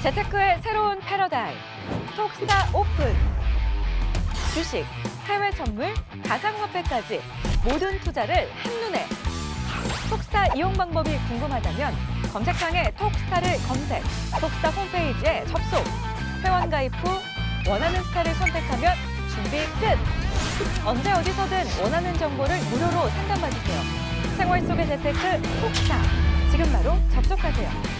재테크의 새로운 패러다임, 톡스타 오픈. 주식, 해외 선물, 가상화폐까지 모든 투자를 한눈에. 톡스타 이용 방법이 궁금하다면 검색창에 톡스타를 검색, 톡스타 홈페이지에 접속. 회원 가입 후 원하는 스타를 선택하면 준비 끝! 언제 어디서든 원하는 정보를 무료로 상담받으세요. 생활 속의 재테크 톡스타. 지금 바로 접속하세요.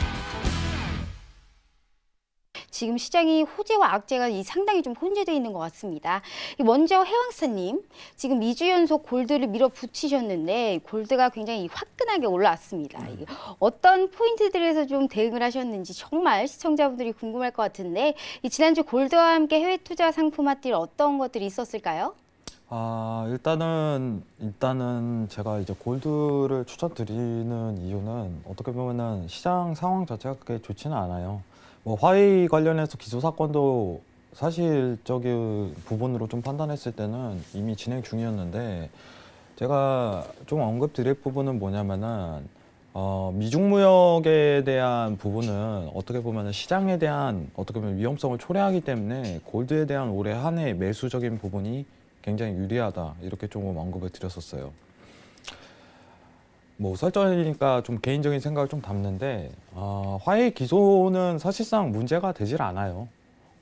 지금 시장이 호재와 악재가 상당히 좀 혼재되어 있는 것 같습니다. 먼저 해왕사님, 지금 2주 연속 골드를 밀어붙이셨는데 골드가 굉장히 화끈하게 올라왔습니다. 어떤 포인트들에서 좀 대응을 하셨는지 정말 시청자분들이 궁금할 것 같은데 지난주 골드와 함께 해외 투자 상품화딜 어떤 것들이 있었을까요? 일단은 제가 이제 골드를 추천드리는 이유는 어떻게 보면은 시장 상황 자체가 그렇게 좋지는 않아요. 뭐 화웨이 관련해서 기소 사건도 사실적인 부분으로 좀 판단했을 때는 이미 진행 중이었는데, 제가 좀 언급드릴 부분은 뭐냐면은 미중 무역에 대한 부분은 어떻게 보면은 시장에 대한 어떻게 보면 위험성을 초래하기 때문에 골드에 대한 올해 한 해 매수적인 부분이 굉장히 유리하다, 이렇게 조금 언급을 드렸었어요. 뭐 설정이니까 좀 개인적인 생각을 좀 담는데, 화웨이 기소는 사실상 문제가 되질 않아요.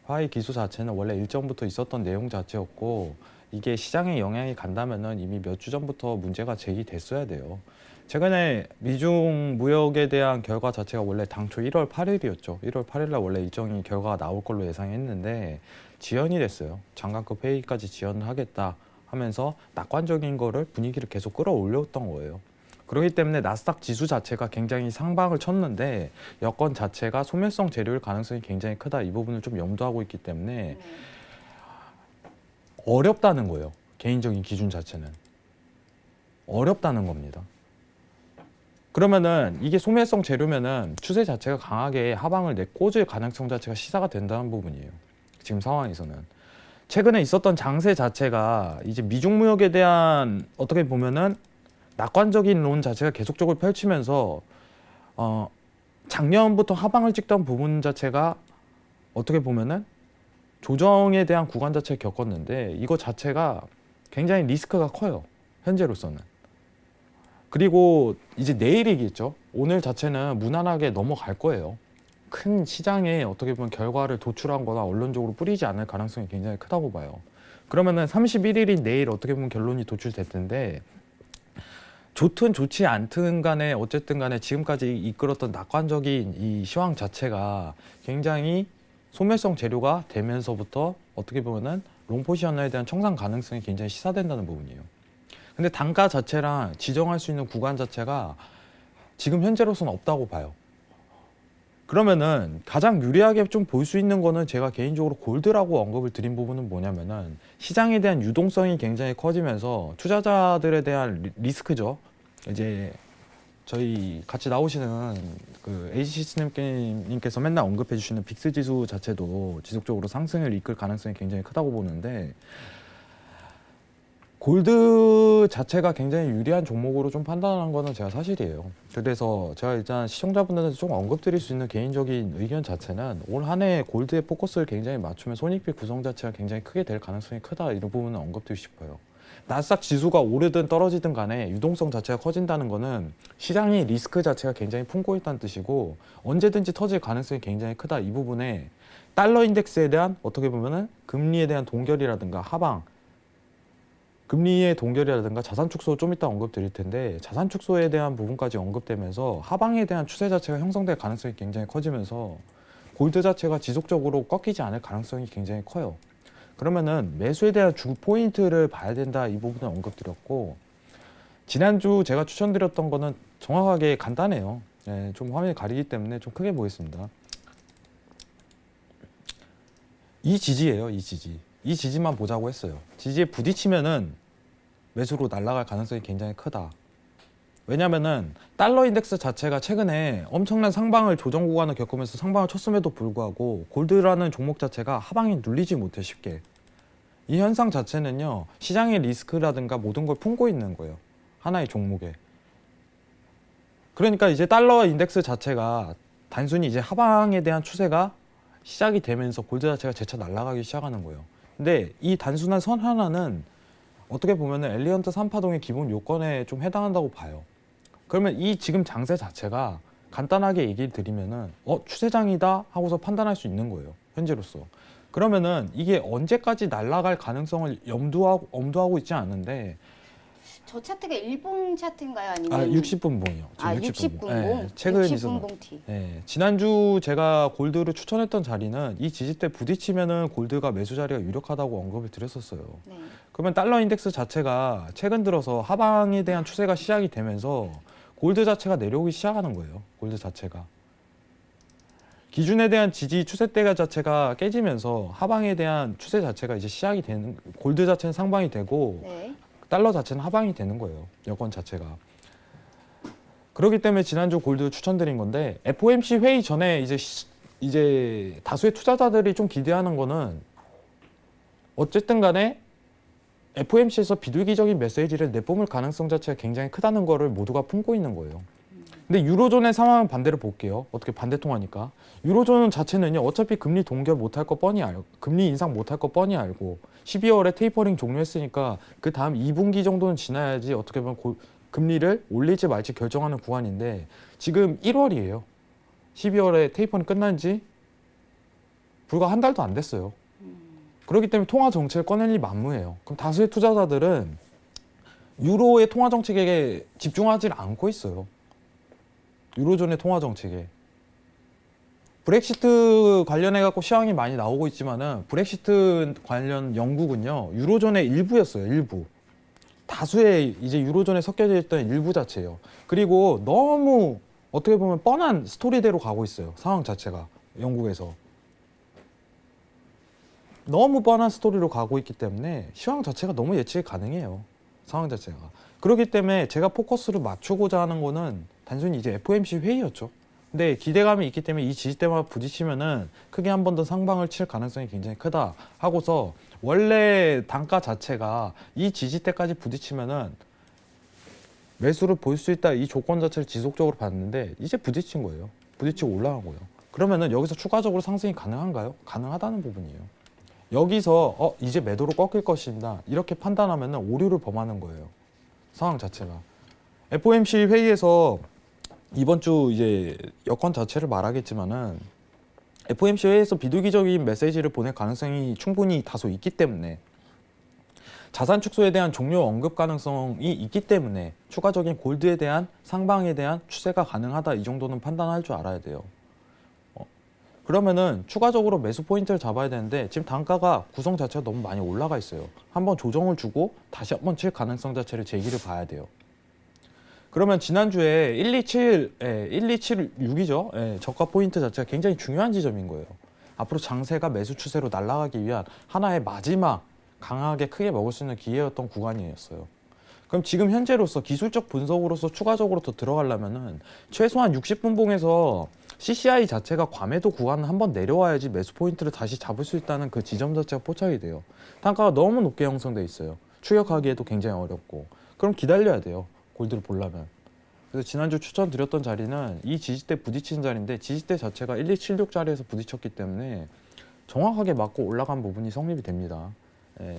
화웨이 기소 자체는 원래 일전부터 있었던 내용 자체였고, 이게 시장에 영향이 간다면은 이미 몇 주 전부터 문제가 제기됐어야 돼요. 최근에 미중 무역에 대한 결과 자체가 원래 당초 1월 8일이었죠. 1월 8일 날 원래 일정이 결과가 나올 걸로 예상했는데 지연이 됐어요. 장관급 회의까지 지연을 하겠다 하면서 낙관적인 거를 분위기를 계속 끌어올렸던 거예요. 그렇기 때문에 나스닥 지수 자체가 굉장히 상방을 쳤는데 여건 자체가 소멸성 재료일 가능성이 굉장히 크다, 이 부분을 좀 염두하고 있기 때문에 어렵다는 거예요. 개인적인 기준 자체는 어렵다는 겁니다. 그러면은 이게 소멸성 재료면은 추세 자체가 강하게 하방을 내꽂을 가능성 자체가 시사가 된다는 부분이에요. 지금 상황에서는 최근에 있었던 장세 자체가 이제 미중 무역에 대한 어떻게 보면은 낙관적인 론 자체가 계속적으로 펼치면서 작년부터 하방을 찍던 부분 자체가 어떻게 보면은 조정에 대한 구간 자체를 겪었는데, 이거 자체가 굉장히 리스크가 커요, 현재로서는. 그리고 이제 내일이겠죠. 오늘 자체는 무난하게 넘어갈 거예요. 큰 시장에 어떻게 보면 결과를 도출한 거나 언론적으로 뿌리지 않을 가능성이 굉장히 크다고 봐요. 그러면은 31일인 내일 어떻게 보면 결론이 도출될 텐데, 좋든 좋지 않든 간에 어쨌든 간에 지금까지 이끌었던 낙관적인 이 시황 자체가 굉장히 소멸성 재료가 되면서부터 어떻게 보면은 롱포지션에 대한 청산 가능성이 굉장히 시사된다는 부분이에요. 근데 단가 자체랑 지정할 수 있는 구간 자체가 지금 현재로서는 없다고 봐요. 그러면은 가장 유리하게 좀 볼 수 있는 거는 제가 개인적으로 골드라고 언급을 드린 부분은 뭐냐면은 시장에 대한 유동성이 굉장히 커지면서 투자자들에 대한 리스크죠. 이제 저희 같이 나오시는 그 HC님께서 맨날 언급해 주시는 빅스 지수 자체도 지속적으로 상승을 이끌 가능성이 굉장히 크다고 보는데, 골드 자체가 굉장히 유리한 종목으로 좀 판단하는 거는 제가 사실이에요. 그래서 제가 일단 시청자분들한테 좀 언급드릴 수 있는 개인적인 의견 자체는 올 한 해 골드에 포커스를 굉장히 맞추면 손익비 구성 자체가 굉장히 크게 될 가능성이 크다, 이런 부분은 언급드리고 싶어요. 나스닥 지수가 오르든 떨어지든 간에 유동성 자체가 커진다는 거는 시장이 리스크 자체가 굉장히 품고 있다는 뜻이고, 언제든지 터질 가능성이 굉장히 크다, 이 부분에 달러 인덱스에 대한 어떻게 보면은 금리에 대한 동결이라든가 하방, 금리의 동결이라든가 자산 축소 좀 이따 언급드릴 텐데, 자산 축소에 대한 부분까지 언급되면서 하방에 대한 추세 자체가 형성될 가능성이 굉장히 커지면서 골드 자체가 지속적으로 꺾이지 않을 가능성이 굉장히 커요. 그러면은 매수에 대한 주 포인트를 봐야 된다, 이 부분을 언급드렸고, 지난주 제가 추천드렸던 거는 정확하게 간단해요. 좀 화면이 가리기 때문에 좀 크게 보겠습니다. 이 지지예요, 이 지지. 이 지지만 보자고 했어요. 지지에 부딪히면은 매수로 날아갈 가능성이 굉장히 크다. 왜냐면은 달러 인덱스 자체가 최근에 엄청난 상방을 조정 구간을 겪으면서 상방을 쳤음에도 불구하고 골드라는 종목 자체가 하방에 눌리지 못해 쉽게. 이 현상 자체는요, 시장의 리스크라든가 모든 걸 품고 있는 거예요, 하나의 종목에. 그러니까 이제 달러 인덱스 자체가 단순히 이제 하방에 대한 추세가 시작이 되면서 골드 자체가 재차 날아가기 시작하는 거예요. 근데 이 단순한 선 하나는 어떻게 보면은 엘리언트 3파동의 기본 요건에 좀 해당한다고 봐요. 그러면 이 지금 장세 자체가 간단하게 얘기 드리면은 추세장이다 하고서 판단할 수 있는 거예요. 현재로서. 그러면은 이게 언제까지 날아갈 가능성을 엄두하고 있지 않은데 저 차트가 일봉 차트인가요? 아니면 60분 봉이요. 60분 봉. 네, 최근 60분 봉 T. 네, 지난주 제가 골드를 추천했던 자리는 이 지지대 부딪히면은 골드가 매수 자리가 유력하다고 언급을 드렸었어요. 네. 그러면 달러 인덱스 자체가 최근 들어서 하방에 대한 추세가 시작이 되면서 골드 자체가 내려오기 시작하는 거예요. 골드 자체가. 기준에 대한 지지 추세대가 자체가 깨지면서 하방에 대한 추세 자체가 이제 시작이 되는, 골드 자체는 상방이 되고 네. 달러 자체는 하방이 되는 거예요. 여건 자체가. 그렇기 때문에 지난주 골드 추천드린 건데 FOMC 회의 전에 이제 다수의 투자자들이 좀 기대하는 거는 어쨌든 간에 FOMC에서 비둘기적인 메시지를 내뿜을 가능성 자체가 굉장히 크다는 거를 모두가 품고 있는 거예요. 근데 유로존의 상황은 반대로 볼게요. 어떻게 반대통하니까. 유로존 자체는요. 어차피 금리 동결 못할 거 뻔히 알고, 금리 인상 못할 거 뻔히 알고 12월에 테이퍼링 종료했으니까 그 다음 2분기 정도는 지나야지 어떻게 보면 금리를 올릴지 말지 결정하는 구간인데 지금 1월이에요. 12월에 테이퍼링 끝난 지 불과 한 달도 안 됐어요. 그렇기 때문에 통화 정책을 꺼낼 리 만무해요. 그럼 다수의 투자자들은 유로의 통화 정책에 집중하지 않고 있어요. 유로존의 통화 정책에. 브렉시트 관련해 갖고 시황이 많이 나오고 있지만은 브렉시트 관련 영국은요 유로존의 일부였어요. 일부. 다수의 이제 유로존에 섞여져 있던 일부 자체예요. 그리고 너무 어떻게 보면 뻔한 스토리대로 가고 있어요. 상황 자체가 영국에서. 너무 뻔한 스토리로 가고 있기 때문에 시황 자체가 너무 예측이 가능해요. 상황 자체가. 그렇기 때문에 제가 포커스를 맞추고자 하는 거는 단순히 이제 FOMC 회의였죠. 근데 기대감이 있기 때문에 이 지지대만 부딪히면은 크게 한 번 더 상방을 칠 가능성이 굉장히 크다 하고서 원래 단가 자체가 이 지지대까지 부딪히면은 매수를 볼 수 있다 이 조건 자체를 지속적으로 봤는데 이제 부딪힌 거예요. 부딪히고 올라간 거예요. 그러면은 여기서 추가적으로 상승이 가능한가요? 가능하다는 부분이에요. 여기서 이제 매도로 꺾일 것이다 이렇게 판단하면은 오류를 범하는 거예요. 상황 자체가. FOMC 회의에서 이번 주 이제 여건 자체를 말하겠지만은 FOMC 회의에서 비둘기적인 메시지를 보낼 가능성이 충분히 다소 있기 때문에 자산 축소에 대한 종료 언급 가능성이 있기 때문에 추가적인 골드에 대한 상방에 대한 추세가 가능하다 이 정도는 판단할 줄 알아야 돼요. 그러면은 추가적으로 매수 포인트를 잡아야 되는데 지금 단가가 구성 자체가 너무 많이 올라가 있어요. 한번 조정을 주고 다시 한번 칠 가능성 자체를 제기를 봐야 돼요. 그러면 지난주에 1276이죠. 저가 포인트 자체가 굉장히 중요한 지점인 거예요. 앞으로 장세가 매수 추세로 날아가기 위한 하나의 마지막 강하게 크게 먹을 수 있는 기회였던 구간이었어요. 그럼 지금 현재로서 기술적 분석으로서 추가적으로 더 들어가려면은 최소한 60분 봉에서 CCI 자체가 과매도 구간을 한번 내려와야지 매수 포인트를 다시 잡을 수 있다는 그 지점 자체가 포착이 돼요. 단가가 너무 높게 형성돼 있어요. 추격하기에도 굉장히 어렵고. 그럼 기다려야 돼요. 골드를 보려면. 그래서 지난주 추천드렸던 자리는 이 지지대 부딪힌 자리인데 지지대 자체가 1276 자리에서 부딪혔기 때문에 정확하게 맞고 올라간 부분이 성립이 됩니다.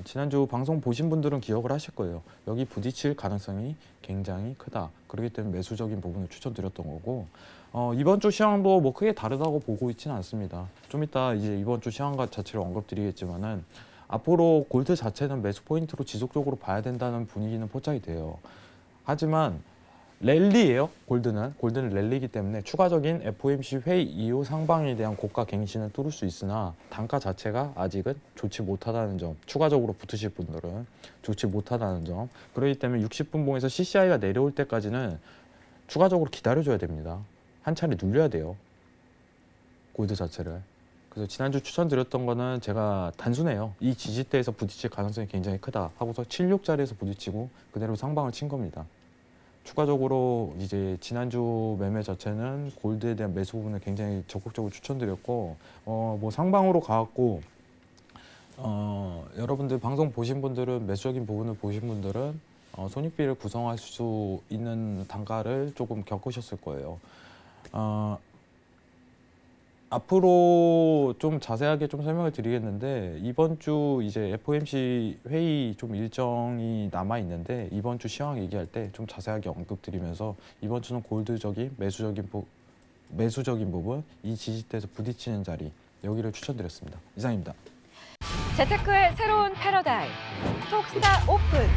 지난주 방송 보신 분들은 기억을 하실 거예요. 여기 부딪힐 가능성이 굉장히 크다. 그렇기 때문에 매수적인 부분을 추천드렸던 거고 이번 주 시황도 뭐 크게 다르다고 보고 있지는 않습니다. 좀 이따 이제 이번 주 시황 자체를 언급드리겠지만은 앞으로 골드 자체는 매수 포인트로 지속적으로 봐야 된다는 분위기는 포착이 돼요. 하지만 랠리예요. 골드는 랠리이기 때문에 추가적인 FOMC 회의 이후 상방에 대한 고가 갱신을 뚫을 수 있으나 단가 자체가 아직은 좋지 못하다는 점, 추가적으로 붙으실 분들은 좋지 못하다는 점. 그렇기 때문에 60분 봉에서 CCI가 내려올 때까지는 추가적으로 기다려줘야 됩니다. 한 차례 눌려야 돼요. 골드 자체를. 그래서 지난주 추천드렸던 거는 제가 단순해요. 이 지지대에서 부딪힐 가능성이 굉장히 크다 하고서 76자리에서 부딪히고 그대로 상방을 친 겁니다. 추가적으로 이제 지난주 매매 자체는 골드에 대한 매수 부분을 굉장히 적극적으로 추천드렸고 뭐 상방으로 가갖고 여러분들 방송 보신 분들은 매수적인 부분을 보신 분들은 손익비를 구성할 수 있는 단가를 조금 겪으셨을 거예요. 앞으로 좀 자세하게 좀 설명을 드리겠는데 이번 주 이제 FOMC 회의 좀 일정이 남아 있는데 이번 주 시황 얘기할 때 좀 자세하게 언급드리면서 이번 주는 골드적인 매수적인 부분 이 지지대에서 부딪히는 자리 여기를 추천드렸습니다. 이상입니다. 재테크의 새로운 패러다임 톡스타 오픈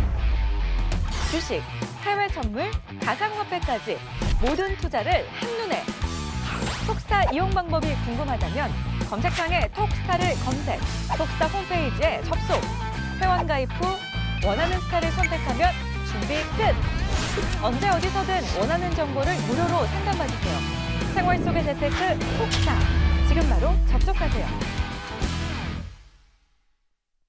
주식, 해외 선물, 가상화폐까지 모든 투자를 한눈에 톡스타 이용 방법이 궁금하다면 검색창에 톡스타를 검색, 톡스타 홈페이지에 접속, 회원 가입 후 원하는 스타를 선택하면 준비 끝! 언제 어디서든 원하는 정보를 무료로 상담받으세요. 생활 속의 재테크 톡스타, 지금 바로 접속하세요.